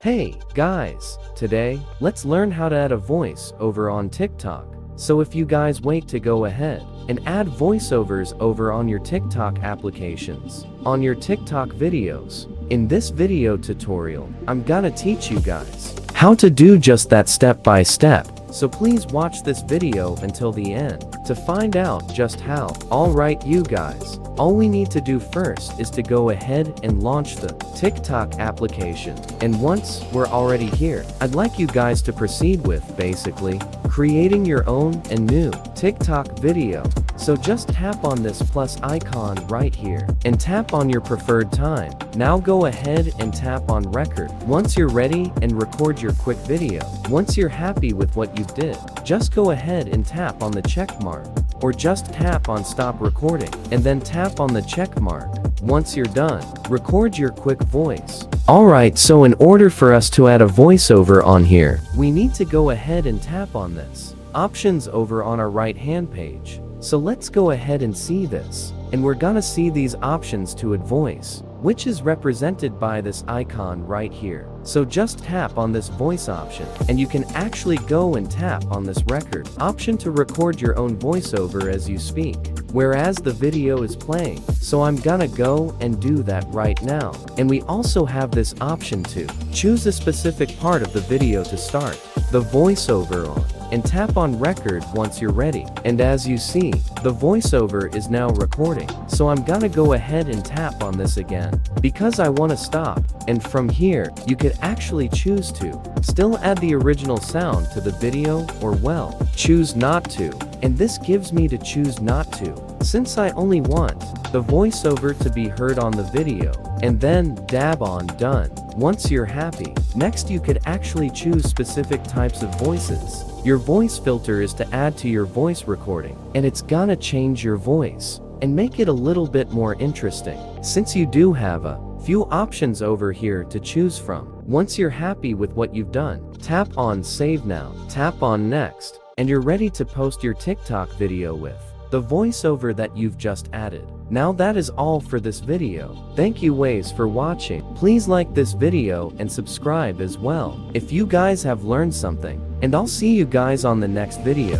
Hey, guys! Today, let's learn how to add a voice over on TikTok. So if you guys wait to go ahead and add voiceovers over on your TikTok applications, on your TikTok videos. In this video tutorial, I'm gonna teach you guys how to do just that step by step. So please watch this video until the end to find out just how. Alright you guys, all we need to do first is to go ahead and launch the TikTok application. And once we're already here, I'd like you guys to proceed with, basically, creating your own and new TikTok video. So just tap on this plus icon right here and tap on your preferred time. Now go ahead and tap on record. Once you're ready and record your quick video. Once you're happy with what you did, just go ahead and tap on the check mark. Or just tap on stop recording and then tap on the check mark. Once you're done, record your quick voice. Alright, so in order for us to add a voiceover on here, we need to go ahead and tap on this options over on our right hand page. So let's go ahead and see this. And we're gonna see these options to add voice, which is represented by this icon right here. So just tap on this voice option, and you can actually go and tap on this record option to record your own voiceover as you speak, whereas the video is playing. So I'm gonna go and do that right now. And we also have this option to choose a specific part of the video to start the voiceover on, and tap on record once you're ready. And as you see, the voiceover is now recording. So I'm gonna go ahead and tap on this again, because I wanna stop. And from here, you could actually choose to still add the original sound to the video, or well, choose not to. And this gives me to choose not to, since I only want the voiceover to be heard on the video, and then dab on done. Once you're happy, next you could actually choose specific types of voices. Your voice filter is to add to your voice recording, and it's gonna change your voice and make it a little bit more interesting, since you do have a few options over here to choose from. Once you're happy with what you've done, tap on save now, tap on next, and you're ready to post your TikTok video with the voiceover that you've just added. Now that is all for this video. Thank you guys for watching. Please like this video and subscribe as well if you guys have learned something. And I'll see you guys on the next video.